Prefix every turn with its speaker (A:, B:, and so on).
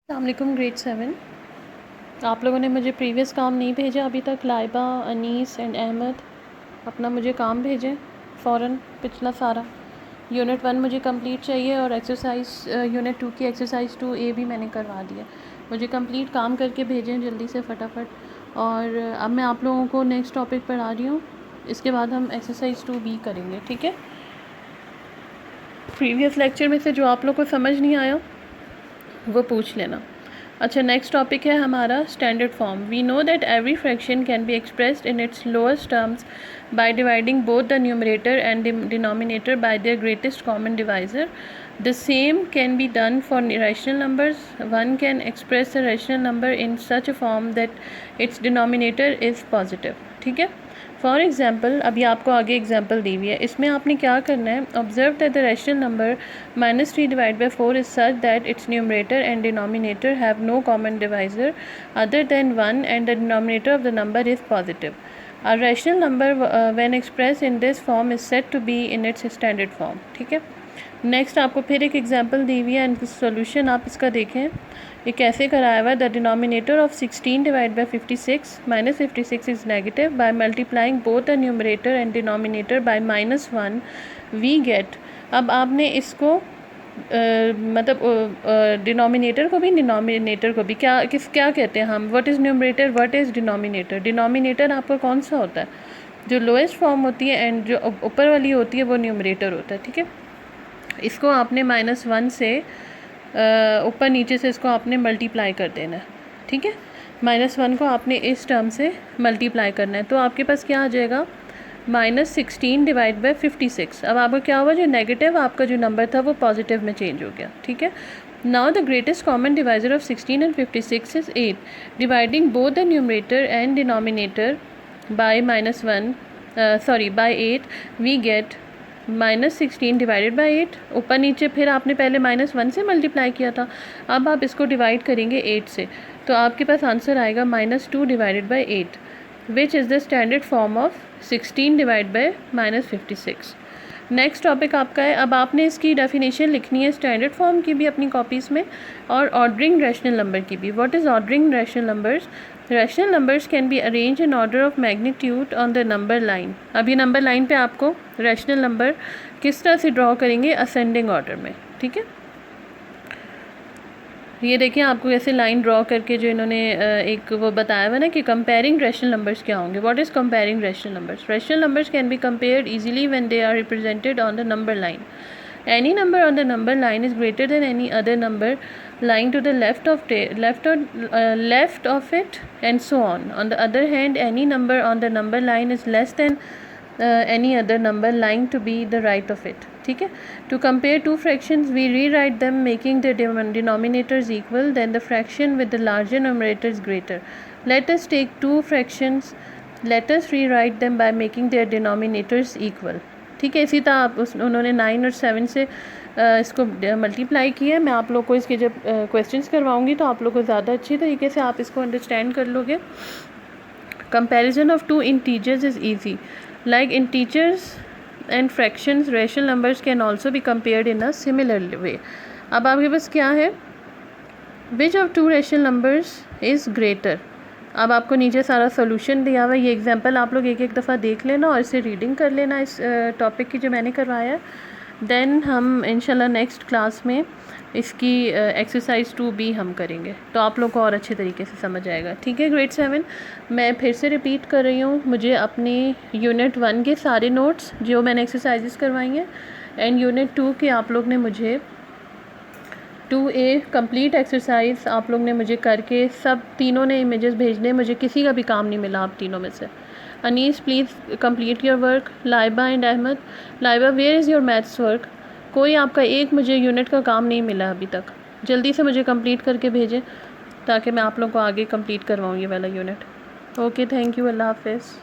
A: अस्सलामुअलैकुम ग्रेड 7। आप लोगों ने मुझे प्रीवियस काम नहीं भेजा अभी तक। लाइबा, अनीस एंड अहमद अपना मुझे काम भेजें फ़ौरन, पिछला सारा। यूनिट 1 मुझे कंप्लीट चाहिए और एक्सरसाइज यूनिट 2 की एक्सरसाइज 2A भी मैंने करवा दिया। मुझे कंप्लीट काम करके भेजें जल्दी से फटाफट। और अब मैं आप लोगों को नेक्स्ट टॉपिक पढ़ा रही हूँ, इसके बाद हम एक्सरसाइज 2B करेंगे, ठीक है। प्रीवियस लेक्चर में से जो आप लोग को समझ नहीं आया वो पूछ लेना। अच्छा, नेक्स्ट टॉपिक है हमारा standard form. We know that every fraction can be expressed in its lowest terms by dividing both the numerator and denominator by their greatest common divisor. The same can be done for rational numbers. One can express a rational number in such a form that its denominator is positive. ठीक है। For example, अभी आपको आगे example दी हुई है, इसमें आपने क्या करना है, observe that the rational number -3 divide by 4 is such that its numerator and denominator have no common divisor other than 1 and the denominator of the number is positive. A rational number when expressed in this form is said to be in its standard form. ठीक है। Next आपको फिर एक example दी हुई है and solution आप इसका देखें, ये कैसे कराया हुआ है। The denominator of 16 divide by 56 -56 is negative. By multiplying both the numerator and denominator by -1 we get. अब आपने इसको मतलब डिनोमिनेटर को भी डिनोमिनेटर को भी क्या कहते हैं हम, what is numerator, what is denominator. Denominator आपका कौन सा होता है, जो लोएस्ट फॉर्म होती है, एंड जो ऊपर वाली होती है वो न्यूमरेटर होता है, ठीक है। इसको आपने -1 से ऊपर नीचे से इसको आपने मल्टीप्लाई कर देना है, ठीक है। -1 को आपने इस टर्म से मल्टीप्लाई करना है, तो आपके पास क्या आ जाएगा, -16 डिवाइड बाई 56. अब आपका क्या हुआ, जो नेगेटिव आपका जो नंबर था वो पॉजिटिव में चेंज हो गया, ठीक है। Now the greatest common divisor of 16 and 56 is 8. Dividing both the numerator and denominator by by 8 we get -16 divided by 8. ऊपर नीचे फिर आपने पहले -1 से मल्टीप्लाई किया था, अब आप इसको डिवाइड करेंगे 8 से, तो आपके पास आंसर आएगा -2 divided by 8 which is the standard form of 16 divide by -56. Next topic आपका है, अब आपने इसकी डेफिनेशन लिखनी है स्टैंडर्ड फॉर्म की भी अपनी कॉपीज़ में और ऑर्डरिंग रैशनल नंबर की भी. What is ordering rational numbers. Rational numbers can be arrange in order of magnitude on the number line. अब ये नंबर लाइन पे आपको रैशनल नंबर किस तरह से ड्रॉ करेंगे, असेंडिंग ऑर्डर में, ठीक है। ये देखिए आपको ऐसे लाइन ड्रॉ करके जो इन्होंने एक वो बताया हुआ ना कि कंपेयरिंग रैशनल नंबर्स क्या होंगे. What is comparing rational numbers. Rational numbers can be compared easily when they are represented on the number line. Any number on the number line is greater than any other number lying to the left of it, and so on. On the other hand, any number on the number line is less than any other number lying to be the right of it. ठीक है. To compare two fractions, we rewrite them making their denominators equal. Then the fraction with the larger numerator is greater. Let us take two fractions. Let us rewrite them by making their denominators equal. ठीक है। इसी तरह उन्होंने 9 और 7 से इसको multiply किया है. मैं आप लोग को इसके जब क्वेश्चंस करवाऊंगी तो आप लोग को ज़्यादा अच्छी तरीके से आप इसको अंडरस्टैंड कर लोगे. Comparison of two integers is easy. Like integers and fractions, rational numbers can also be compared in a similar way. अब आपके पास क्या है, which of two rational numbers is greater. अब आपको नीचे सारा सोल्यूशन दिया हुआ है. ये एग्जांपल आप लोग एक एक दफ़ा देख लेना और इसे रीडिंग कर लेना इस टॉपिक की जो मैंने करवाया है. देन हम इंशाल्लाह नेक्स्ट क्लास में इसकी एक्सरसाइज 2B हम करेंगे, तो आप लोग को और अच्छे तरीके से समझ आएगा, ठीक है. ग्रेड 7 मैं फिर से रिपीट कर रही हूँ, मुझे अपनी यूनिट 1 के सारे नोट्स जो मैंने एक्सरसाइजेस करवाई हैं एंड यूनिट 2 के आप लोग ने मुझे 2A कंप्लीट एक्सरसाइज आप लोग ने मुझे करके सब तीनों ने इमेजेस भेजने. मुझे किसी का भी काम नहीं मिला आप तीनों में से. Anees please complete your work. Laiba and Ahmad, Laiba where is your maths work. कोई आपका एक मुझे यूनिट का काम नहीं मिला अभी तक. जल्दी से मुझे कंप्लीट करके भेजें ताकि मैं आप लोग को आगे कंप्लीट करवाऊँ ये वाला यूनिट. ओके, थैंक यू, अल्लाह हाफ़िज़.